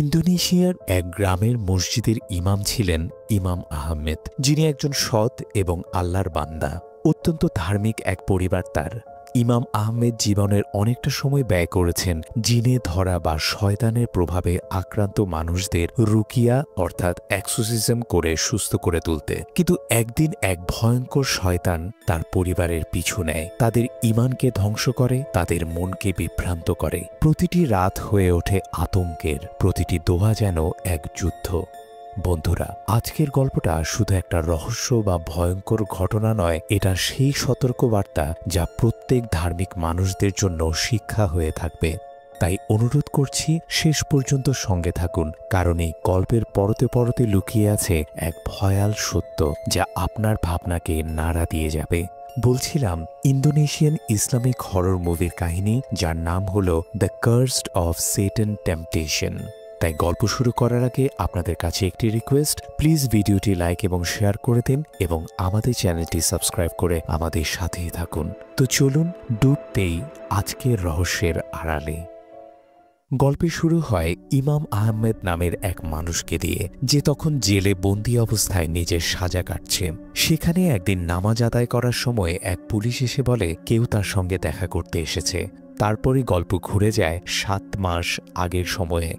ইন্দোনেশিয়ার এক গ্রামের মসজিদের ইমাম ছিলেন ইমাম আহমেদ, যিনি একজন সৎ এবং আল্লাহর বান্দা। অত্যন্ত ধার্মিক এক পরিবার তার। ইমাম আহমেদ জীবনের অনেকটা সময় ব্যয় করেছেন জিনে ধরা বা শয়তানের প্রভাবে আক্রান্ত মানুষদের রুকিয়া অর্থাৎ এক্সোসিজম করে সুস্থ করে তুলতে। কিন্তু একদিন এক ভয়ঙ্কর শয়তান তার পরিবারের পিছু নেয়, তাদের ঈমানকে ধ্বংস করে, তাদের মনকে বিভ্রান্ত করে। প্রতিটি রাত হয়ে ওঠে আতঙ্কের, প্রতিটি দোয়া যেন এক যুদ্ধ। বন্ধুরা, আজকের গল্পটা শুধু একটা রহস্য বা ভয়ঙ্কর ঘটনা নয়, এটা সেই সতর্কবার্তা যা প্রত্যেক ধার্মিক মানুষদের জন্য শিক্ষা হয়ে থাকবে। তাই অনুরোধ করছি, শেষ পর্যন্ত সঙ্গে থাকুন, কারণ এই গল্পের পরতে পরতে লুকিয়ে আছে এক ভয়াল সত্য যা আপনার ভাবনাকে নাড়া দিয়ে যাবে। বলছিলাম, ইন্দোনেশিয়ান ইসলামিক হরর মুভির কাহিনী, যার নাম হলো দ্য কার্সড অফ সেটান টেম্পটেশন। তাই গল্প শুরু করার আগে আপনাদের কাছে একটি রিকোয়েস্ট, প্লিজ ভিডিওটি লাইক এবং শেয়ার করে দিন এবং আমাদের চ্যানেলটি সাবস্ক্রাইব করে আমাদের সাথেই থাকুন। তো চলুন ডুব দেই আজকের রহস্যের আড়ালে। গল্পে শুরু হয় ইমাম আহমেদ নামের এক মানুষকে দিয়ে, যে তখন জেলে বন্দি অবস্থায় নিজের সাজা কাটছে। সেখানে একদিন নামাজ আদায় করার সময় এক পুলিশ এসে বলে কেউ তার সঙ্গে দেখা করতে এসেছে। তারপরই গল্প ঘুরে যায় 7 মাস আগের সময়ে,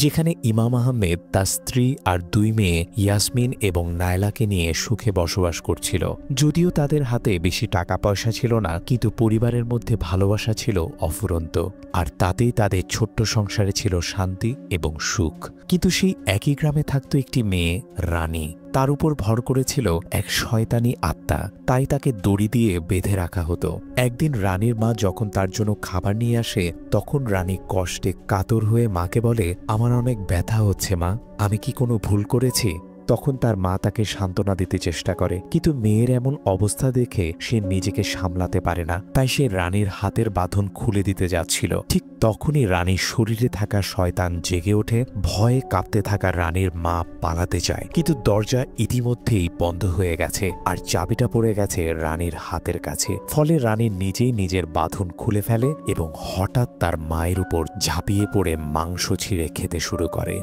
যেখানে ইমাম আহমেদ তার স্ত্রী আর 2 মেয়ে ইয়াসমিন এবং নায়লাকে নিয়ে সুখে বসবাস করছিল। যদিও তাদের হাতে বেশি টাকা পয়সা ছিল না, কিন্তু পরিবারের মধ্যে ভালোবাসা ছিল অফুরন্ত, আর তাতেই তাদের ছোট্ট সংসারে ছিল শান্তি এবং সুখ। কিন্তু সেই একই গ্রামে থাকত একটি মেয়ে, রানী। তার উপর ভর করেছিল এক শয়তানি আত্মা, তাই তাকে দড়ি দিয়ে বেঁধে রাখা হতো। একদিন রানীর মা যখন তার জন্য খাবার নিয়ে আসে, তখন রানী কষ্টে কাতর হয়ে মাকে বলে, আমার অনেক ব্যথা হচ্ছে মা, আমি কি কোনো ভুল করেছি? তখন তার মা তাকে সান্ত্বনা দিতে চেষ্টা করে, কিন্তু মেয়ের এমন অবস্থা দেখে সে নিজেকে সামলাতে পারে না, তাই সে রানীর হাতের বাঁধন খুলে দিতে যাচ্ছিল। ঠিক তখনই রানীর শরীরে থাকা শয়তান জেগে ওঠে। ভয়ে কাঁপতে থাকা রানীর মা পালাতে চায়, কিন্তু দরজা ইতিমধ্যেই বন্ধ হয়ে গেছে আর চাবিটা পড়ে গেছে রানীর হাতের কাছে। ফলে রানী নিজেই নিজের বাঁধন খুলে ফেলে এবং হঠাৎ তার মায়ের উপর ঝাঁপিয়ে পড়ে মাংস ছিঁড়ে খেতে শুরু করে।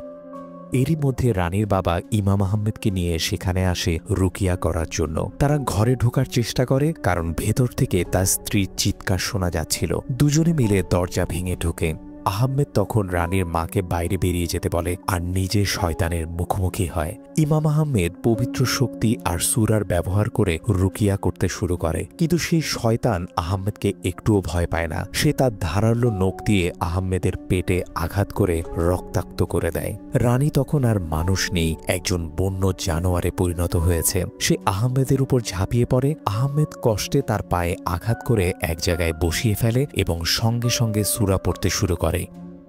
এরই মধ্যে রানীর বাবা ইমাম আহমেদকে নিয়ে সেখানে আসে রুকিয়া করার জন্য। তারা ঘরে ঢোকার চেষ্টা করে, কারণ ভেতর থেকে তার স্ত্রীর চিৎকার শোনা যাচ্ছিল। দুজনে মিলে দরজা ভেঙে ঢোকে। আহমেদ তখন রানীর মাকে বাইরে বেরিয়ে যেতে বলে আর নিজে শয়তানের মুখোমুখি হয়। ইমাম আহমেদ পবিত্র শক্তি আর সূরার ব্যবহার করে রুকিয়া করতে শুরু করে, কিন্তু সেই শয়তান আহমেদকে একটুও ভয় পায় না। সে তার ধারালো নখ দিয়ে আহমেদের পেটে আঘাত করে রক্তাক্ত করে দেয়। রানী তখন আর মানুষ নেই, একজন বন্য জানোয়ারে পরিণত হয়েছে। সে আহমেদের উপর ঝাঁপিয়ে পড়ে। আহমেদ কষ্টে তার পায়ে আঘাত করে এক জায়গায় বসিয়ে ফেলে এবং সঙ্গে সঙ্গে সূরা পড়তে শুরু করে।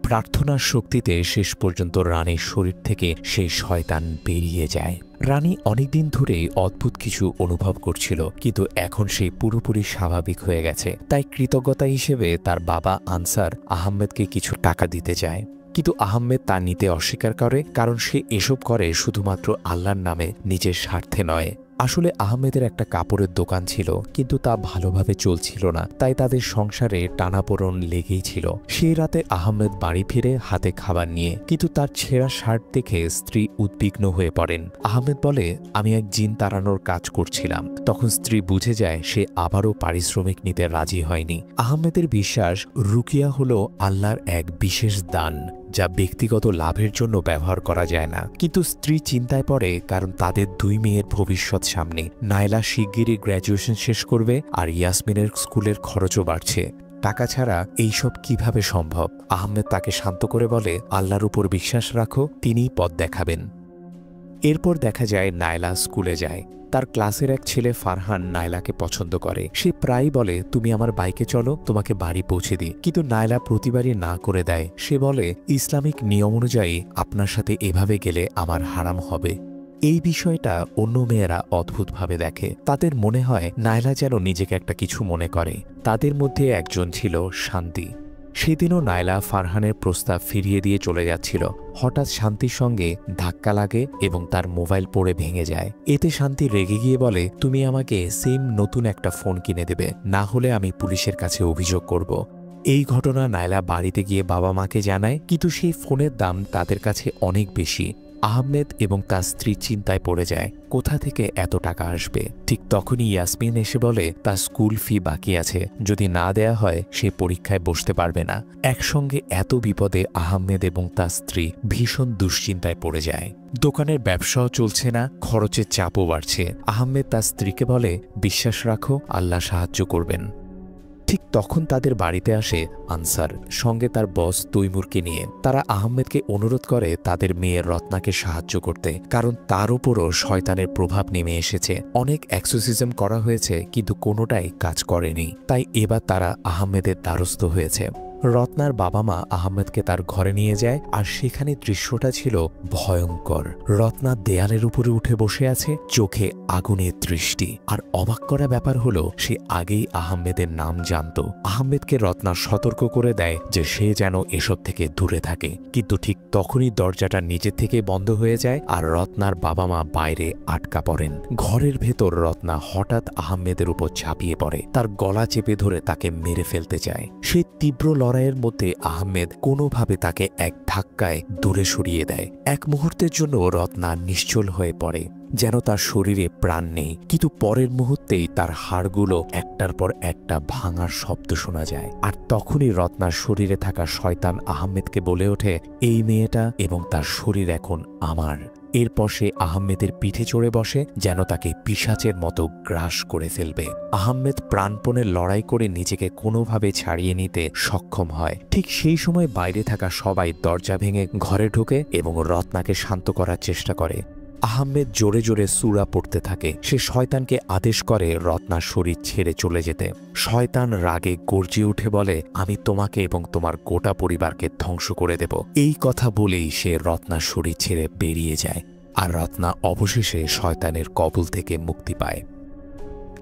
প্রার্থনার শক্তিতে শেষ পর্যন্ত রানীর শরীর থেকে সেই শয়তান বেরিয়ে যায়। রানী অনেকদিন ধরেই অদ্ভুত কিছু অনুভব করছিল, কিন্তু এখন সেই পুরোপুরি স্বাভাবিক হয়ে গেছে। তাই কৃতজ্ঞতা হিসেবে তার বাবা আনসার আহমেদকে কিছু টাকা দিতে চায়, কিন্তু আহমেদ তা নিতে অস্বীকার করে, কারণ সে এসব করে শুধুমাত্র আল্লাহর নামে, নিজের স্বার্থে নয়। আসলে আহমেদের একটা কাপড়ের দোকান ছিল, কিন্তু তা ভালোভাবে চলছিল না, তাই তাদের সংসারে টানাপোড়েন লেগেই ছিল। সেই রাতে আহমেদ বাড়ি ফিরে হাতে খাবার নিয়ে, কিন্তু তার ছেঁড়া শার্ট দেখে স্ত্রী উদ্বিগ্ন হয়ে পড়েন। আহমেদ বলে, আমি এক জিন তাড়ানোর কাজ করছিলাম। তখন স্ত্রী বুঝে যায় সে আবারও পারিশ্রমিক নিতে রাজি হয়নি। আহমেদের বিশ্বাস রুকিয়া হলো আল্লাহর এক বিশেষ দান, যা ব্যক্তিগত লাভের জন্য ব্যবহার করা যায় না। কিন্তু স্ত্রী চিন্তায় পড়ে, কারণ তাদের 2 মেয়ের ভবিষ্যৎ সামনে। নায়লা শিগগিরই গ্র্যাজুয়েশন শেষ করবে আর ইয়াসমিনের স্কুলের খরচও বাড়ছে। টাকা ছাড়া এইসব কিভাবে সম্ভব? আহমেদ তাকে শান্ত করে বলে, আল্লাহর উপর বিশ্বাস রাখো, তিনিই পথ দেখাবেন। এরপর দেখা যায় নায়লা স্কুলে যায়। তার ক্লাসের এক ছেলে ফারহান নায়লাকে পছন্দ করে। সে প্রায়ই বলে, তুমি আমার বাইকে চলো, তোমাকে বাড়ি পৌঁছে দিই। কিন্তু নায়লা প্রতিবারই না করে দেয়। সে বলে, ইসলামিক নিয়ম অনুযায়ী আপনার সাথে এভাবে গেলে আমার হারাম হবে। এই বিষয়টা অন্য মেয়েরা অদ্ভুতভাবে দেখে। তাদের মনে হয় নায়লা যেন নিজেকে একটা কিছু মনে করে। তাদের মধ্যে একজন ছিল শান্তি। সেদিনও নায়লা ফারহানের প্রস্তাব ফিরিয়ে দিয়ে চলে যাচ্ছিল। হঠাৎ শান্তির সঙ্গে ধাক্কা লাগে এবং তার মোবাইল পড়ে ভেঙে যায়। এতে শান্তি রেগে গিয়ে বলে, তুমি আমাকে সেম নতুন একটা ফোন কিনে দেবে, না হলে আমি পুলিশের কাছে অভিযোগ করব। এই ঘটনা নাইলা বাড়িতে গিয়ে বাবা মাকে জানায়, কিন্তু সেই ফোনের দাম তাদের কাছে অনেক বেশি। আহমেদ এবং তার স্ত্রী চিন্তায় পড়ে যায়, কোথা থেকে এত টাকা আসবে। ঠিক তখনই ইয়াসমিন এসে বলে তার স্কুল ফি বাকি আছে, যদি না দেয়া হয় সে পরীক্ষায় বসতে পারবে না। একসঙ্গে এত বিপদে আহমেদ এবং তার স্ত্রী ভীষণ দুশ্চিন্তায় পড়ে যায়। দোকানের ব্যবসাও চলছে না, খরচের চাপও বাড়ছে। আহমেদ তার স্ত্রীকে বলে, বিশ্বাস রাখো, আল্লাহ সাহায্য করবেন। ঠিক তখন তাদের বাড়িতে আসে আনসার, সঙ্গে তার বস তৈমুরকে নিয়ে। তারা আহমেদকে অনুরোধ করে তাদের মেয়ে রত্নাকে সাহায্য করতে, কারণ তার উপরও শয়তানের প্রভাব নেমে এসেছে। অনেক এক্সোসিজম করা হয়েছে কিন্তু কোনোটাই কাজ করেনি, তাই এবার তারা আহমেদের দ্বারস্থ হয়েছে। রত্নার বাবা মা আহমেদকে তার ঘরে নিয়ে যায়, আর সেখানে দৃশ্যটা ছিল ভয়ঙ্কর। রত্না দেয়ালের উপরে উঠে বসে আছে, চোখে আগুনের দৃষ্টি। আর অবাক করা ব্যাপার হলো, সে আগেই আহমেদের নাম জানত। আহমেদকে রত্না সতর্ক করে দেয় যে সে যেন এসব থেকে দূরে থাকে, কিন্তু ঠিক তখনই দরজাটা নিজে থেকে বন্ধ হয়ে যায়, আর রত্নার বাবা মা বাইরে আটকা পড়েন। ঘরের ভেতর রত্না হঠাৎ আহমেদের উপর ঝাঁপিয়ে পড়ে, তার গলা চেপে ধরে তাকে মেরে ফেলতে চায়। সে তীব্র লড়াইয়ের মধ্যে আহমেদ কোনোভাবে তাকে এক ধাক্কায় দূরে সরিয়ে দেয়। এক মুহূর্তের জন্য রত্না নিশ্চল হয়ে পড়ে, যেন তার শরীরে প্রাণ নেই। কিন্তু পরের মুহূর্তেই তার হাড়গুলো একটার পর একটা ভাঙার শব্দ শোনা যায়, আর তখনই রত্নার শরীরে থাকা শয়তান আহমেদকে বলে ওঠে, এই মেয়েটা এবং তার শরীর এখন আমার। এরপর সে আহমেদের পিঠে চড়ে বসে, যেন তাকে পিশাচের মতো গ্রাস করে ফেলবে। আহমেদ প্রাণপণে লড়াই করে নিজেকে কোনোভাবে ছাড়িয়ে নিতে সক্ষম হয়। ঠিক সেই সময় বাইরে থাকা সবাই দরজা ভেঙে ঘরে ঢোকে এবং রত্নাকে শান্ত করার চেষ্টা করে। আহমেদ জোরে জোরে সূরা পড়তে থাকে। সে শয়তানকে আদেশ করে রত্নার শরীর ছেড়ে চলে যেতে। শয়তান রাগে গর্জে উঠে বলে, আমি তোমাকে এবং তোমার গোটা পরিবারকে ধ্বংস করে দেব। এই কথা বলেই সে রত্নার শরীর ছেড়ে বেরিয়ে যায়, আর রত্না অবশেষে শয়তানের কবল থেকে মুক্তি পায়।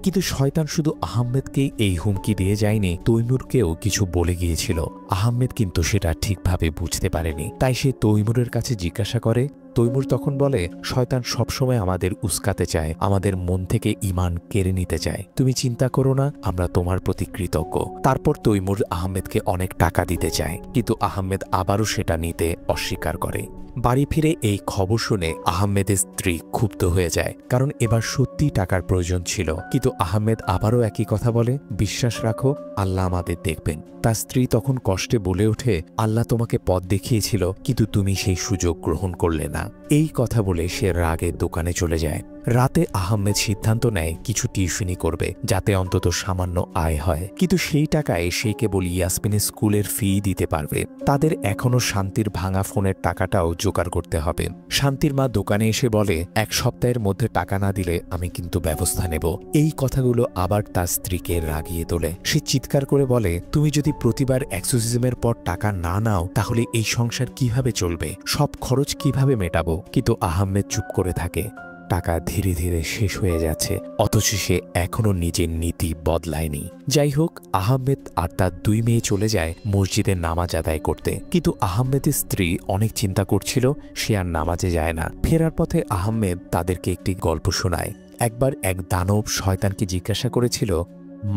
কিন্তু শয়তান শুধু আহমেদকেই এই হুমকি দিয়ে যায়নি, তৈমুরকেও কিছু বলে গিয়েছিল। আহমেদ কিন্তু সেটা ঠিকভাবে বুঝতে পারেনি, তাই সে তৈমুরের কাছে জিজ্ঞাসা করে। তৈমুর তখন বলে, শয়তান সবসময় আমাদের উস্কাতে চায়, আমাদের মন থেকে ঈমান কেড়ে নিতে চায়। তুমি চিন্তা করো না, আমরা তোমার প্রতি কৃতজ্ঞ। তারপর তৈমুর আহমেদকে অনেক টাকা দিতে চায়, কিন্তু আহমেদ আবারও সেটা নিতে অস্বীকার করে। বাড়ি ফিরে এই খবর শুনে আহমেদের স্ত্রী ক্ষুব্ধ হয়ে যায়, কারণ এবার সত্যি টাকার প্রয়োজন ছিল। কিন্তু আহমেদ আবারও একই কথা বলে, বিশ্বাস রাখো, আল্লাহ আমাদের দেখবেন। তার স্ত্রী তখন কষ্টে বলে ওঠে, আল্লাহ তোমাকে পথ দেখিয়েছিল, কিন্তু তুমি সেই সুযোগ গ্রহণ করলে না। এই কথা বলে সে রাগে দোকানে চলে যায়। রাতে আহমেদ সিদ্ধান্ত নেয় কিছু টিউশনি করবে, যাতে অন্তত সামান্য আয় হয়। কিন্তু সেই টাকায় সে কেবল ইয়াসমিনের স্কুলের ফি দিতে পারবে। তাদের এখনও শান্তির ভাঙা ফোনের টাকাটাও জোগাড় করতে হবে। শান্তির মা দোকানে এসে বলে, এক সপ্তাহের মধ্যে টাকা না দিলে আমি কিন্তু ব্যবস্থা নেব। এই কথাগুলো আবার তার স্ত্রীকে রাগিয়ে তোলে। সে চিৎকার করে বলে, তুমি যদি প্রতিবার এক্সোসিজমের পর টাকা না নাও, তাহলে এই সংসার কিভাবে চলবে, সব খরচ কিভাবে মেটাবো? কিন্তু আহমেদ চুপ করে থাকে। টাকা ধীরে ধীরে শেষ হয়ে যাচ্ছে, অথচ সে এখনো নিজের নীতি বদলায়নি। যাই হোক, আহমেদ আর তার দুই মেয়ে চলে যায় মসজিদে নামাজ আদায় করতে। কিন্তু আহমেদের স্ত্রী অনেক চিন্তা করছিল, সে আর নামাজে যায় না। ফেরার পথে আহমেদ তাদেরকে একটি গল্প শোনায়। একবার এক দানব শয়তানকে জিজ্ঞাসা করেছিল,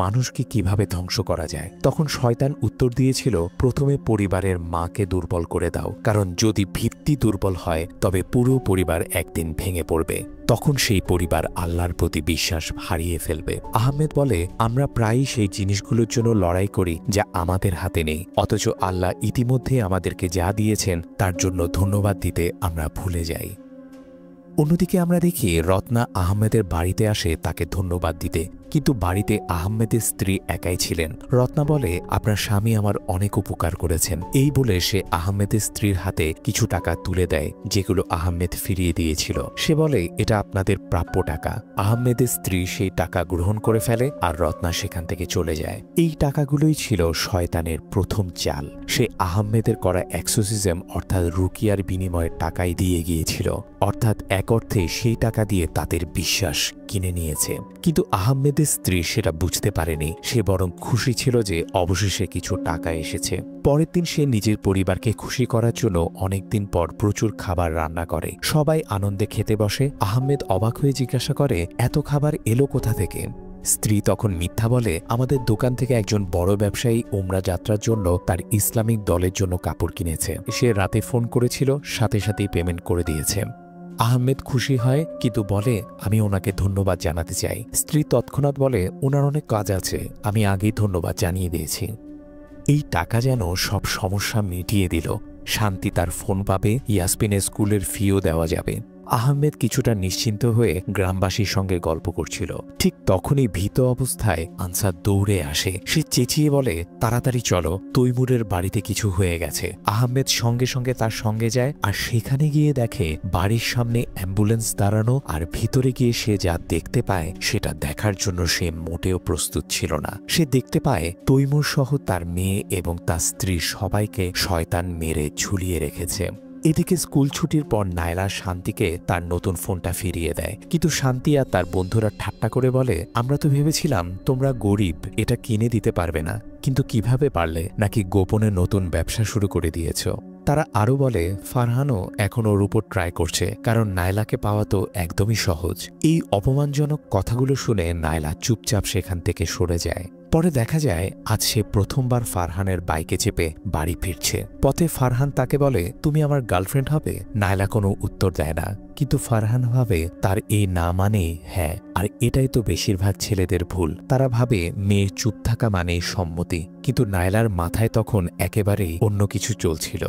মানুষকে কিভাবে ধ্বংস করা যায়? তখন শয়তান উত্তর দিয়েছিল, প্রথমে পরিবারের মাকে দুর্বল করে দাও, কারণ যদি ভিত্তি দুর্বল হয় তবে পুরো পরিবার একদিন ভেঙে পড়বে। তখন সেই পরিবার আল্লাহর প্রতি বিশ্বাস হারিয়ে ফেলবে। আহমেদ বলে, আমরা প্রায়ই সেই জিনিসগুলোর জন্য লড়াই করি যা আমাদের হাতে নেই, অথচ আল্লাহ ইতিমধ্যে আমাদেরকে যা দিয়েছেন তার জন্য ধন্যবাদ দিতে আমরা ভুলে যাই। অন্যদিকে আমরা দেখি রত্না আহমেদের বাড়িতে আসে তাকে ধন্যবাদ দিতে, কিন্তু বাড়িতে আহমেদের স্ত্রী একাই ছিলেন। রত্না বলে, আপনার স্বামী আমার অনেক উপকার করেছেন। এই বলে সে আহমেদের স্ত্রীর হাতে কিছু টাকা তুলে দেয়, যেগুলো আহমেদ ফিরিয়ে দিয়েছিল। সে বলে, এটা আপনাদের প্রাপ্য টাকা। আহমেদের স্ত্রী সেই টাকা গ্রহণ করে ফেলে, আর রত্না সেখান থেকে চলে যায়। এই টাকাগুলোই ছিল শয়তানের প্রথম চাল। সে আহমেদের করা এক্সোসিজম অর্থাৎ রুকিয়ার বিনিময়ে টাকাই দিয়ে গিয়েছিল, অর্থাৎ এক অর্থে সেই টাকা দিয়ে তাদের বিশ্বাস কিনে নিয়েছে। কিন্তু আহমেদের স্ত্রী সেটা বুঝতে পারেনি। সে বরং খুশি ছিল যে অবশেষে কিছু টাকা এসেছে। পরের দিন সে নিজের পরিবারকে খুশি করার জন্য অনেকদিন পর প্রচুর খাবার রান্না করে। সবাই আনন্দে খেতে বসে। আহমেদ অবাক হয়ে জিজ্ঞাসা করে, এত খাবার এলো কোথা থেকে? স্ত্রী তখন মিথ্যা বলে আমাদের দোকান থেকে একজন বড় ব্যবসায়ী উমরা যাত্রার জন্য তার ইসলামিক দলের জন্য কাপড় কিনেছে। সে রাতে ফোন করেছিল, সাথে সাথেই পেমেন্ট করে দিয়েছে। আহমেদ খুশি হয় কিন্তু বলে আমি ওনাকে ধন্যবাদ জানাতে চাই। স্ত্রী তৎক্ষণাৎ বলে ওনার অনেক কাজ আছে, আমি আগেই ধন্যবাদ জানিয়ে দিয়েছি। এই টাকা যেন সব সমস্যা মিটিয়ে দিল। শান্তি তার ফোন পাবে, ইয়াসমিনের স্কুলের ফিও দেওয়া যাবে। আহমেদ কিছুটা নিশ্চিন্ত হয়ে গ্রামবাসীর সঙ্গে গল্প করছিল। ঠিক তখনই ভীত অবস্থায় আনসার দৌড়ে আসে। সে চেঁচিয়ে বলে তাড়াতাড়ি চলো, তৈমুরের বাড়িতে কিছু হয়ে গেছে। আহমেদ সঙ্গে সঙ্গে তার সঙ্গে যায় আর সেখানে গিয়ে দেখে বাড়ির সামনে অ্যাম্বুলেন্স দাঁড়ানো। আর ভিতরে গিয়ে সে যা দেখতে পায় সেটা দেখার জন্য সে মোটেও প্রস্তুত ছিল না। সে দেখতে পায় তৈমুর সহ তার মেয়ে এবং তার স্ত্রী সবাইকে শয়তান মেরে ঝুলিয়ে রেখেছে। এদিকে স্কুল ছুটির পর নায়লা শান্তিকে তার নতুন ফোনটা ফিরিয়ে দেয়, কিন্তু শান্তি আর তার বন্ধুরা ঠাট্টা করে বলে আমরা তো ভেবেছিলাম তোমরা গরিব, এটা কিনে দিতে পারবে না, কিন্তু কিভাবে পারলে? নাকি গোপনে নতুন ব্যবসা শুরু করে দিয়েছ? তারা আরও বলে ফারহানও এখন ওর উপর ট্রাই করছে, কারণ নায়লাকে পাওয়া তো একদমই সহজ। এই অপমানজনক কথাগুলো শুনে নায়লা চুপচাপ সেখান থেকে সরে যায়। পরে দেখা যায় আজ সে প্রথমবার ফারহানের বাইকে চেপে বাড়ি ফিরছে। পথে ফারহান তাকে বলে তুমি আমার গার্লফ্রেন্ড হবে? নায়লা কোনো উত্তর দেয় না, কিন্তু ফারহান ভাবে তার এই না মানে হ্যাঁ। আর এটাই তো বেশিরভাগ ছেলেদের ভুল, তারা ভাবে মেয়ের চুপ থাকা মানেই সম্মতি। কিন্তু নায়লার মাথায় তখন একেবারেই অন্য কিছু চলছিল।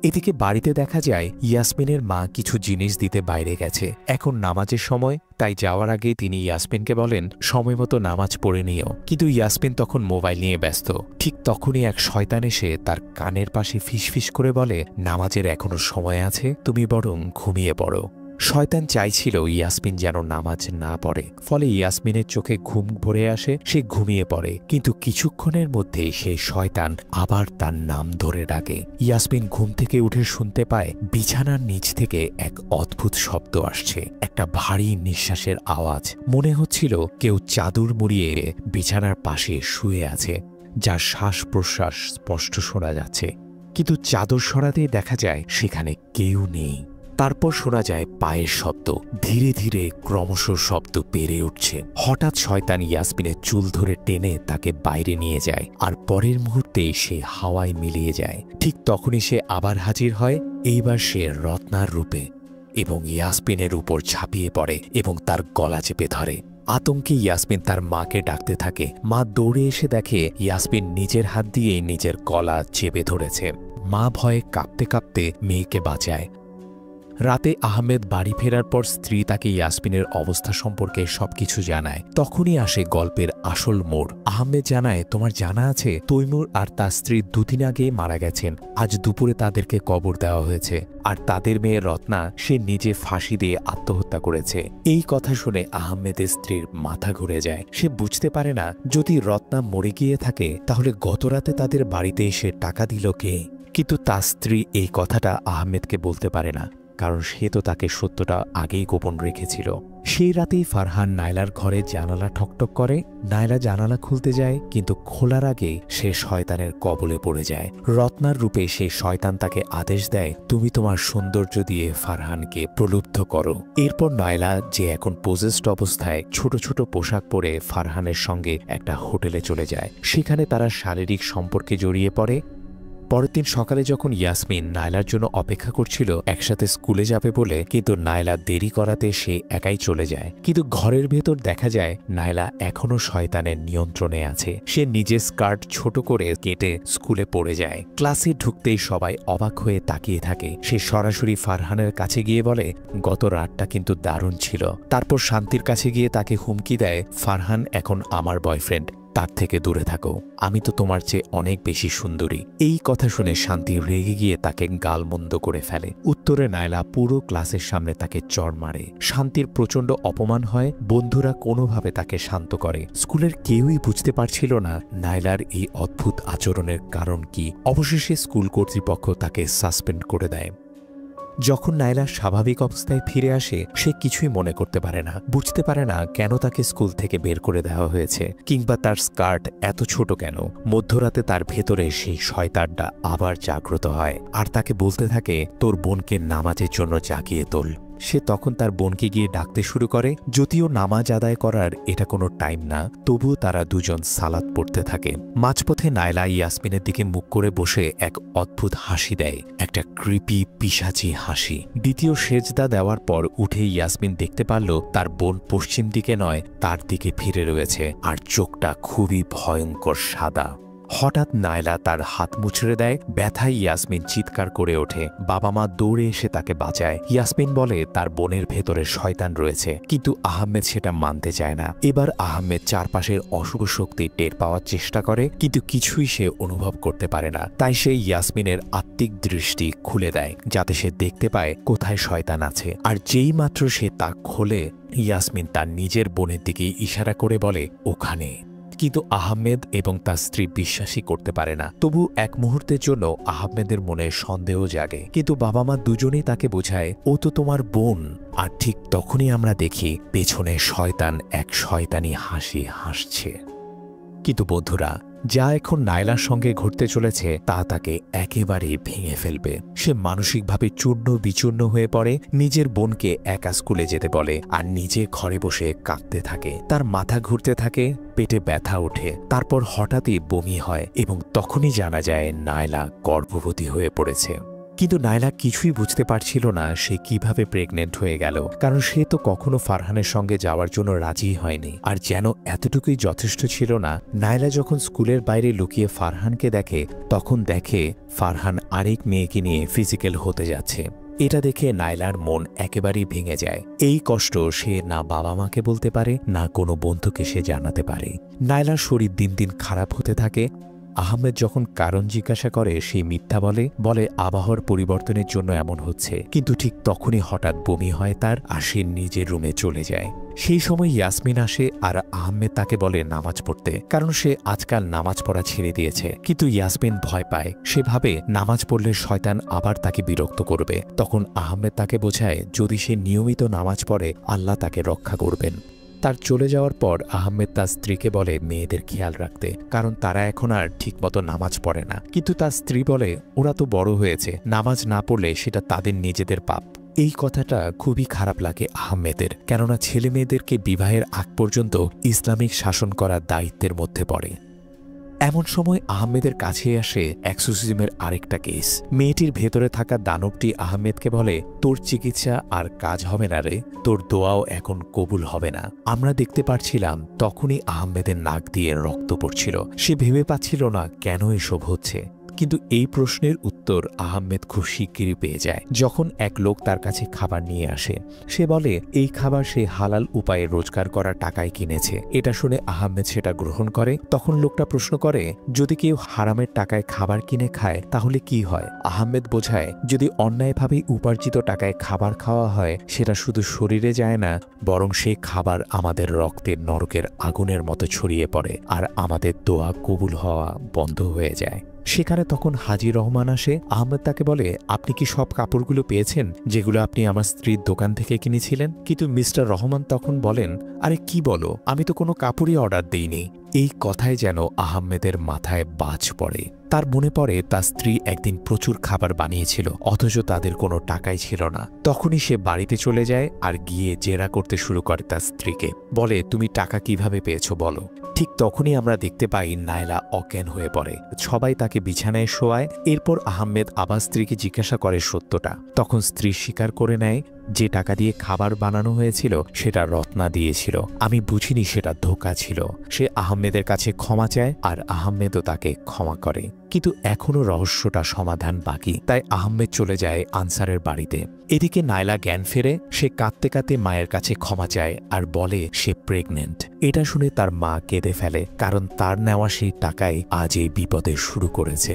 এদিকে বাড়িতে দেখা যায় ইয়াসমিনের মা কিছু জিনিস দিতে বাইরে গেছে। এখন নামাজের সময়, তাই যাওয়ার আগে তিনি ইয়াসমিনকে বলেন সময় মতো নামাজ পড়ে নিও। কিন্তু ইয়াসমিন তখন মোবাইল নিয়ে ব্যস্ত। ঠিক তখনই এক শয়তান এসে তার কানের পাশে ফিসফিস করে বলে নামাজের এখনো সময় আছে, তুমি বরং ঘুমিয়ে পড়ো। শয়তান চাইছিল ইয়াসমিন যেন নামাজ না পড়ে, ফলে ইয়াসমিনের চোখে ঘুম ভরে আসে, সে ঘুমিয়ে পড়ে। কিন্তু কিছুক্ষণের মধ্যেই সেই শয়তান আবার তার নাম ধরে ডাকে। ইয়াসমিন ঘুম থেকে উঠে শুনতে পায় বিছানার নিচ থেকে এক অদ্ভুত শব্দ আসছে, একটা ভারী নিঃশ্বাসের আওয়াজ। মনে হচ্ছিল কেউ চাদর মুড়িয়ে বিছানার পাশে শুয়ে আছে, যার শ্বাস প্রশ্বাস স্পষ্ট শোনা যাচ্ছে। কিন্তু চাদর সরাতেই দেখা যায় সেখানে কেউ নেই। তারপর শোনা যায় পায়ের শব্দ, ধীরে ধীরে ক্রমশ শব্দ বেড়ে উঠছে। হঠাৎ শয়তান ইয়াসমিনের চুল ধরে টেনে তাকে বাইরে নিয়ে যায়, আর পরের মুহূর্তে সে হাওয়ায় মিলিয়ে যায়। ঠিক তখনই সে আবার হাজির হয়, এইবার সে রত্নার রূপে, এবং ইয়াসমিনের উপর ঝাঁপিয়ে পড়ে এবং তার গলা চেপে ধরে। আতঙ্কে ইয়াসমিন তার মাকে ডাকতে থাকে। মা দৌড়ে এসে দেখে ইয়াসমিন নিজের হাত দিয়ে নিজের গলা চেপে ধরেছে। মা ভয়ে কাঁপতে কাঁপতে মেয়েকে বাঁচায়। রাতে আহমেদ বাড়ি ফেরার পর স্ত্রী তাকে ইয়াসমিনের অবস্থা সম্পর্কে সবকিছু জানায়। তখনই আসে গল্পের আসল মোড়। আহমেদ জানায় তোমার জানা আছে তৈমুর আর তার স্ত্রী দুদিন আগে মারা গেছেন। আজ দুপুরে তাদেরকে কবর দেওয়া হয়েছে, আর তাদের মেয়ে রত্না সে নিজে ফাঁসি দিয়ে আত্মহত্যা করেছে। এই কথা শুনে আহমেদের স্ত্রীর মাথা ঘুরে যায়। সে বুঝতে পারে না যদি রত্না মরে গিয়ে থাকে তাহলে গতরাতে তাদের বাড়িতে এসে টাকা দিল কে। কিন্তু তার স্ত্রী এই কথাটা আহমেদকে বলতে পারে না, কারণ সে তো তাকে সত্যটা আগেই গোপন রেখেছিল। সেই রাতেই ফারহান নায়লার ঘরে জানালা ঠকঠক করে। নায়লা জানালা খুলতে যায়, কিন্তু খোলার আগে সে শয়তানের কবলে পড়ে যায়। রত্নার রূপে সেই শয়তান তাকে আদেশ দেয় তুমি তোমার সৌন্দর্য দিয়ে ফারহানকে প্রলুব্ধ করো। এরপর নায়লা, যে এখন পোজেসড অবস্থায় ছোট ছোট পোশাক পরে ফারহানের সঙ্গে একটা হোটেলে চলে যায়। সেখানে তারা শারীরিক সম্পর্কে জড়িয়ে পড়ে। পরের দিন সকালে যখন ইয়াসমিন নায়লার জন্য অপেক্ষা করছিল একসাথে স্কুলে যাবে বলে, কিন্তু নায়লা দেরি করাতে সে একাই চলে যায়। কিন্তু ঘরের ভেতর দেখা যায় নায়লা এখনো শয়তানের নিয়ন্ত্রণে আছে। সে নিজের স্কার্ট ছোট করে কেটে স্কুলে পড়ে যায়। ক্লাসে ঢুকতেই সবাই অবাক হয়ে তাকিয়ে থাকে। সে সরাসরি ফারহানের কাছে গিয়ে বলে গত রাতটা কিন্তু দারুণ ছিল। তারপর শান্তির কাছে গিয়ে তাকে হুমকি দেয় ফারহান এখন আমার বয়ফ্রেন্ড, তার থেকে দূরে থাকো, আমি তো তোমার চেয়ে অনেক বেশি সুন্দরী। এই কথা শুনে শান্তি রেগে গিয়ে তাকে গালমন্দ করে ফেলে। উত্তরে নায়লা পুরো ক্লাসের সামনে তাকে চড় মারে। শান্তির প্রচণ্ড অপমান হয়। বন্ধুরা কোনোভাবে তাকে শান্ত করে। স্কুলের কেউই বুঝতে পারছিল না নায়লার এই অদ্ভুত আচরণের কারণ কি। অবশেষে স্কুল কর্তৃপক্ষ তাকে সাসপেন্ড করে দেয়। যখন নায়লা স্বাভাবিক অবস্থায় ফিরে আসে সে কিছুই মনে করতে পারে না, বুঝতে পারে না কেন তাকে স্কুল থেকে বের করে দেওয়া হয়েছে, কিংবা তার স্কার্ট এত ছোট কেন। মধ্যরাতে তার ভেতরে সেই শয়তানটা আবার জাগ্রত হয় আর তাকে বলতে থাকে তোর বোনকে নামাজের জন্য জাগিয়ে তোল। সে তখন তার বোনকে গিয়ে ডাকতে শুরু করে। যদিও নামাজ আদায় করার এটা কোনো টাইম না, তবুও তারা দুজন সালাত পড়তে থাকে। মাঝপথে নাইলা ইয়াসমিনের দিকে মুখ করে বসে এক অদ্ভুত হাসি দেয়, একটা ক্রিপি পিশাচি হাসি। দ্বিতীয় সেজদা দেওয়ার পর উঠে ইয়াসমিন দেখতে পারল তার বোন পশ্চিম দিকে নয়, তার দিকে ফিরে রয়েছে, আর চোখটা খুবই ভয়ঙ্কর সাদা। হঠাৎ নাইলা তার হাত মুছড়ে দেয়। ব্যথায় ইয়াসমিন চিৎকার করে ওঠে। বাবা মা দৌড়ে এসে তাকে বাঁচায়। ইয়াসমিন বলে তার বোনের ভেতরে শয়তান রয়েছে, কিন্তু আহমেদ সেটা মানতে চায় না। এবার আহমেদ চারপাশের অশুভ শক্তি টের পাওয়ার চেষ্টা করে, কিন্তু কিছুই সে অনুভব করতে পারে না। তাই সে ইয়াসমিনের আত্মিক দৃষ্টি খুলে দেয়, যাতে সে দেখতে পায় কোথায় শয়তান আছে। আর যেই মাত্র সে তা খোলে, ইয়াসমিন তার নিজের বোনের দিকে ইশারা করে বলে ওখানে। কিন্তু আহমেদ এবং তার স্ত্রী বিশ্বাসই করতে পারে না। তবু এক মুহূর্তের জন্য আহমেদের মনে সন্দেহ জাগে, কিন্তু বাবা মা দুজনেই তাকে বোঝায় ও তো তোমার বোন। আর ঠিক তখনই আমরা দেখি পেছনে শয়তান এক শয়তানি হাসি হাসছে। কিন্তু বন্ধুরা, যা এখন নাইলার সঙ্গে ঘটতে চলেছে তা তাকে একেবারেই ভেঙে ফেলবে। সে মানসিকভাবে চূর্ণ বিচূর্ণ হয়ে পড়ে, নিজের বোনকে একা স্কুলে যেতে বলে, আর নিজে ঘরে বসে কাঁদতে থাকে। তার মাথা ঘুরতে থাকে, পেটে ব্যথা ওঠে, তারপর হঠাৎই বমি হয় এবং তখনই জানা যায় নাইলা গর্ভবতী হয়ে পড়েছে। কিন্তু নাইলা কিছুই বুঝতে পারছিল না সে কিভাবে প্রেগনেন্ট হয়ে গেল, কারণ সে তো কখনো ফারহানের সঙ্গে যাওয়ার জন্য রাজি হয়নি। আর যেন এতটুকুই যথেষ্ট ছিল না, নাইলা যখন স্কুলের বাইরে লুকিয়ে ফারহানকে দেখে, তখন দেখে ফারহান আরেক মেয়েকে নিয়ে ফিজিক্যাল হতে যাচ্ছে। এটা দেখে নাইলার মন একেবারেই ভেঙে যায়। এই কষ্ট সে না বাবা মাকে বলতে পারে, না কোনো বন্ধুকে সে জানাতে পারে। নাইলার শরীর দিন দিন খারাপ হতে থাকে। আহমেদ যখন কারণ জিজ্ঞাসা করে, সে মিথ্যা বলে আবহাওয়ার পরিবর্তনের জন্য এমন হচ্ছে। কিন্তু ঠিক তখনই হঠাৎ বমি হয় তার, আর সে নিজের রুমে চলে যায়। সেই সময় ইয়াসমিন আসে আর আহমেদ তাকে বলে নামাজ পড়তে, কারণ সে আজকাল নামাজ পড়া ছেড়ে দিয়েছে। কিন্তু ইয়াসমিন ভয় পায়, সে ভাবে নামাজ পড়লে শয়তান আবার তাকে বিরক্ত করবে। তখন আহমেদ তাকে বোঝায় যদি সে নিয়মিত নামাজ পড়ে আল্লাহ তাকে রক্ষা করবেন। তার চলে যাওয়ার পর আহমেদ তার স্ত্রীকে বলে মেয়েদের খেয়াল রাখতে, কারণ তারা এখন আর ঠিকমতো নামাজ পড়ে না। কিন্তু তার স্ত্রী বলে ওরা তো বড় হয়েছে, নামাজ না পড়লে সেটা তাদের নিজেদের পাপ। এই কথাটা খুবই খারাপ লাগে আহমেদের, কেননা ছেলে মেয়েদেরকে বিবাহের আগ পর্যন্ত ইসলামিক শাসন করার দায়িত্বের মধ্যে পড়ে। এমন সময় আহমেদের কাছে আসে এক্সোসিজমের আরেকটা কেস। মেয়েটির ভেতরে থাকা দানবটি আহমেদকে বলে তোর চিকিৎসা আর কাজ হবে না রে, তোর দোয়াও এখন কবুল হবে না। আমরা দেখতে পাচ্ছিলাম তখনই আহমেদের নাক দিয়ে রক্ত পড়ছিল। সে ভেবে পাচ্ছিল না কেন এসব হচ্ছে। কিন্তু এই প্রশ্নের উত্তর আহমেদ খুব শিগগিরই পেয়ে যায় যখন এক লোক তার কাছে খাবার নিয়ে আসে। সে বলে এই খাবার সে হালাল উপায়ে রোজগার করা টাকায় কিনেছে। এটা শুনে আহমেদ সেটা গ্রহণ করে। তখন লোকটা প্রশ্ন করে যদি কেউ হারামের টাকায় খাবার কিনে খায় তাহলে কি হয়? আহমেদ বোঝায় যদি অন্যায়ভাবে উপার্জিত টাকায় খাবার খাওয়া হয় সেটা শুধু শরীরে যায় না, বরং সেই খাবার আমাদের রক্তের নরকের আগুনের মতো ছড়িয়ে পড়ে আর আমাদের দোয়া কবুল হওয়া বন্ধ হয়ে যায়। সেখানে তখন হাজী রহমান আসে। আহমেদ তাকে বলে আপনি কি সব কাপড়গুলো পেয়েছেন যেগুলো আপনি আমার স্ত্রীর দোকান থেকে কিনেছিলেন? কিন্তু মিস্টার রহমান তখন বলেন আরে কি বলো, আমি তো কোনো কাপড়ই অর্ডার দিইনি। এই কথায় যেন আহমেদের মাথায় বাজ পড়ে। তার মনে পড়ে তার স্ত্রী একদিন প্রচুর খাবার বানিয়েছিল, অথচ তাদের কোনো টাকাই ছিল না। তখনই সে বাড়িতে চলে যায় আর গিয়ে জেরা করতে শুরু করে তার স্ত্রীকে। বলে তুমি টাকা কিভাবে পেয়েছো বলো। ঠিক তখনই আমরা দেখতে পাই নাইলা অজ্ঞান হয়ে পড়ে। সবাই তাকে বিছানায় শোয়ায়। এরপর আহমেদ আবার স্ত্রীকে জিজ্ঞাসা করে সত্যটা। তখন স্ত্রী স্বীকার করে নেয় যে টাকা দিয়ে খাবার বানানো হয়েছিল সেটা রত্না দিয়েছিল, আমি বুঝিনি সেটা ধোঁকা ছিল। সে আহমেদের কাছে ক্ষমা চায় আর আহমেদও তাকে ক্ষমা করে। কিন্তু এখনো রহস্যটা সমাধান বাকি। তাই আহমেদ চলে যায় আনসারের বাড়িতে। এদিকে নাইলা জ্ঞান ফেরে। সে কাঁদতে কাঁদতে মায়ের কাছে ক্ষমা চায় আর বলে সে প্রেগনেন্ট। এটা শুনে তার মা কেঁদে ফেলে, কারণ তার নেওয়া সেই টাকাই আজ এই বিপদে শুরু করেছে।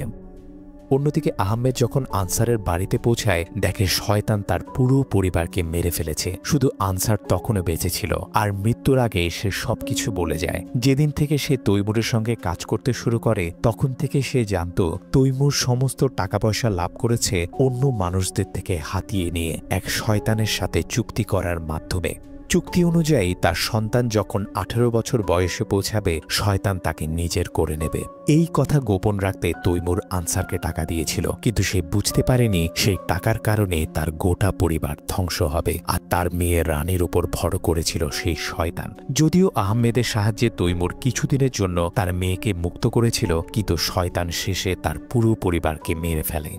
অন্যদিকে আহমেদ যখন আনসারের বাড়িতে পৌঁছায় দেখে শয়তান তার পুরো পরিবারকে মেরে ফেলেছে। শুধু আনসার তখনও বেঁচে ছিল আর মৃত্যুর আগে সে সবকিছু বলে যায়। যেদিন থেকে সে তৈমুরের সঙ্গে কাজ করতে শুরু করে তখন থেকে সে জানত তৈমুর সমস্ত টাকা পয়সা লাভ করেছে অন্য মানুষদের থেকে হাতিয়ে নিয়ে এক শয়তানের সাথে চুক্তি করার মাধ্যমে। চুক্তি অনুযায়ী তার সন্তান যখন 18 বছর বয়সে পৌঁছাবে শয়তান তাকে নিজের করে নেবে। এই কথা গোপন রাখতে তৈমুর আনসারকে টাকা দিয়েছিল, কিন্তু সে বুঝতে পারেনি সেই টাকার কারণে তার গোটা পরিবার ধ্বংস হবে, আর তার মেয়ে রানীর উপর ভর করেছিল সেই শয়তান। যদিও আহমেদের সাহায্যে তৈমুর কিছুদিনের জন্য তার মেয়েকে মুক্ত করেছিল, কিন্তু শয়তান শেষে তার পুরো পরিবারকে মেরে ফেলে।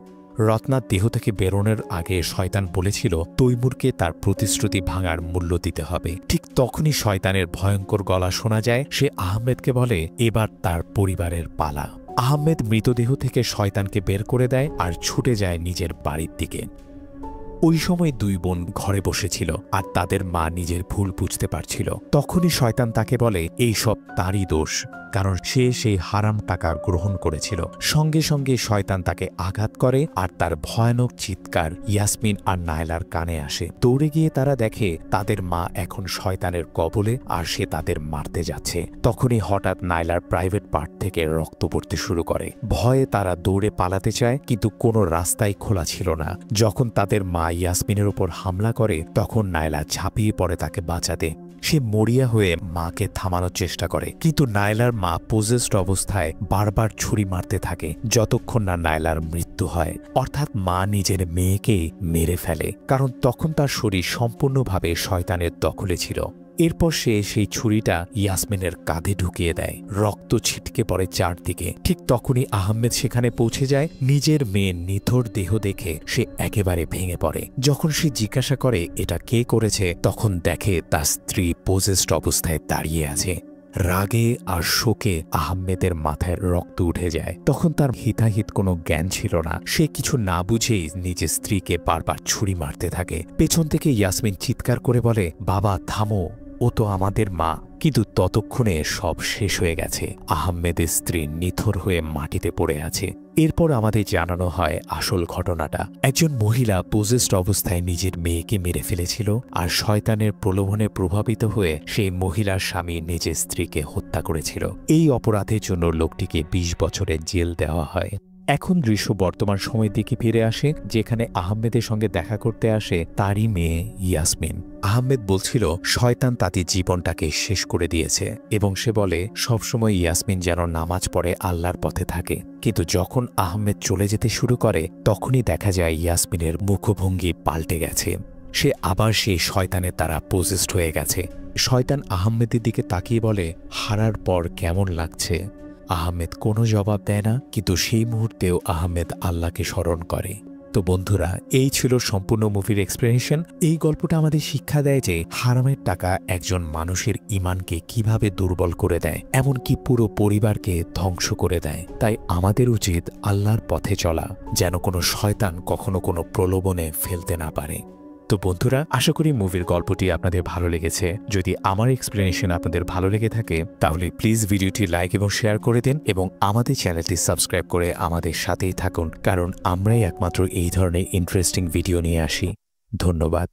রত্নার দেহ থেকে বেরোনোর আগে শয়তান বলেছিল তৈমুরকে তার প্রতিশ্রুতি ভাঙার মূল্য দিতে হবে। ঠিক তখনই শয়তানের ভয়ঙ্কর গলা শোনা যায়। সে আহমেদকে বলে এবার তার পরিবারের পালা। আহমেদ মৃতদেহ থেকে শয়তানকে বের করে দেয় আর ছুটে যায় নিজের বাড়ির দিকে। ওই সময় দুই বোন ঘরে বসেছিল আর তাদের মা নিজের ভুল বুঝতে পারছিল। তখনই শয়তান তাকে বলে এই সব তারই দোষ, কারণ সে সেই হারাম টাকা গ্রহণ করেছিল। সঙ্গে সঙ্গে শয়তান তাকে আঘাত করে আর তার ভয়ানক চিৎকার ইয়াসমিন আর নায়লার কানে আসে। দৌড়ে গিয়ে তারা দেখে তাদের মা এখন শয়তানের কবলে আর সে তাদের মারতে যাচ্ছে। তখনই হঠাৎ নায়লার প্রাইভেট পার্ট থেকে রক্ত পড়তে শুরু করে। ভয়ে তারা দৌড়ে পালাতে চায়, কিন্তু কোনো রাস্তাই খোলা ছিল না। যখন তাদের মা ইয়াসমিনের উপর হামলা করে তখন নায়লা ঝাঁপিয়ে পড়ে তাকে বাঁচাতে। সে মরিয়া হয়ে মাকে থামানোর চেষ্টা করে, কিন্তু নায়লার মা পজেসড অবস্থায় বারবার ছুরি মারতে থাকে যতক্ষণ না নায়লার মৃত্যু হয়। অর্থাৎ মা নিজের মেয়েকেই মেরে ফেলে, কারণ তখন তার শরীর সম্পূর্ণভাবে শয়তানের দখলে ছিল। এরপর সে সেই ছুরিটা ইয়াসমিনের কাঁধে ঢুকিয়ে দেয়। রক্ত ছিটকে পড়ে চারদিকে। ঠিক তখনই আহমেদ সেখানে পৌঁছে যায়। নিজের মেয়ের নিথর দেহ দেখে সে একেবারে ভেঙে পড়ে। যখন সে জিজ্ঞাসা করে এটা কে করেছে, তখন দেখে তার স্ত্রী পজেসড অবস্থায় দাঁড়িয়ে আছে। রাগে আর শোকে আহমেদের মাথায় রক্ত উঠে যায়। তখন তার হিতাহিত কোনো জ্ঞান ছিল না। সে কিছু না বুঝেই নিজের স্ত্রীকে বারবার ছুরি মারতে থাকে। পেছন থেকে ইয়াসমিন চিৎকার করে বলে বাবা থামো, ও তো আমাদের মা। কিন্তু ততক্ষণে সব শেষ হয়ে গেছে। আহমেদের স্ত্রী নিথর হয়ে মাটিতে পড়ে আছে। এরপর আমাদের জানানো হয় আসল ঘটনাটা। একজন মহিলা পজেসড অবস্থায় নিজের মেয়েকে মেরে ফেলেছিল, আর শয়তানের প্রলোভনে প্রভাবিত হয়ে সেই মহিলার স্বামী নিজের স্ত্রীকে হত্যা করেছিল। এই অপরাধের জন্য লোকটিকে 20 বছরের জেল দেওয়া হয়। এখন দৃশ্য বর্তমান সময়ের দিকে ফিরে আসে, যেখানে আহমেদের সঙ্গে দেখা করতে আসে তারই মেয়ে ইয়াসমিন। আহমেদ বলছিল শয়তান তাদের জীবনটাকে শেষ করে দিয়েছে, এবং সে বলে সবসময় ইয়াসমিন যেন নামাজ পড়ে আল্লাহর পথে থাকে। কিন্তু যখন আহমেদ চলে যেতে শুরু করে তখনই দেখা যায় ইয়াসমিনের মুখভঙ্গি পাল্টে গেছে। সে আবার সেই শয়তানের দ্বারা পজেসড হয়ে গেছে। শয়তান আহমেদের দিকে তাকিয়ে বলে হারার পর কেমন লাগছে। আহমেদ কোনো জবাব দেয় না, কিন্তু সেই মুহূর্তেও আহমেদ আল্লাহকে স্মরণ করে। তো বন্ধুরা, এই ছিল সম্পূর্ণ মুভির এক্সপ্লেনেশন। এই গল্পটা আমাদের শিক্ষা দেয় যে হারামের টাকা একজন মানুষের ঈমানকে কিভাবে দুর্বল করে দেয়, এমনকি পুরো পরিবারকে ধ্বংস করে দেয়। তাই আমাদের উচিত আল্লাহর পথে চলা, যেন কোনো শয়তান কখনো কোনো প্রলোভনে ফেলতে না পারে। তো বন্ধুরা, আশা করি মুভির গল্পটি আপনাদের ভালো লেগেছে। যদি আমার এক্সপ্লেনেশন আপনাদের ভালো লেগে থাকে তাহলে প্লিজ ভিডিওটি লাইক এবং শেয়ার করে দিন, এবং আমাদের চ্যানেলটি সাবস্ক্রাইব করে আমাদের সাথেই থাকুন, কারণ আমরাই একমাত্র এই ধরনের ইন্টারেস্টিং ভিডিও নিয়ে আসি। ধন্যবাদ।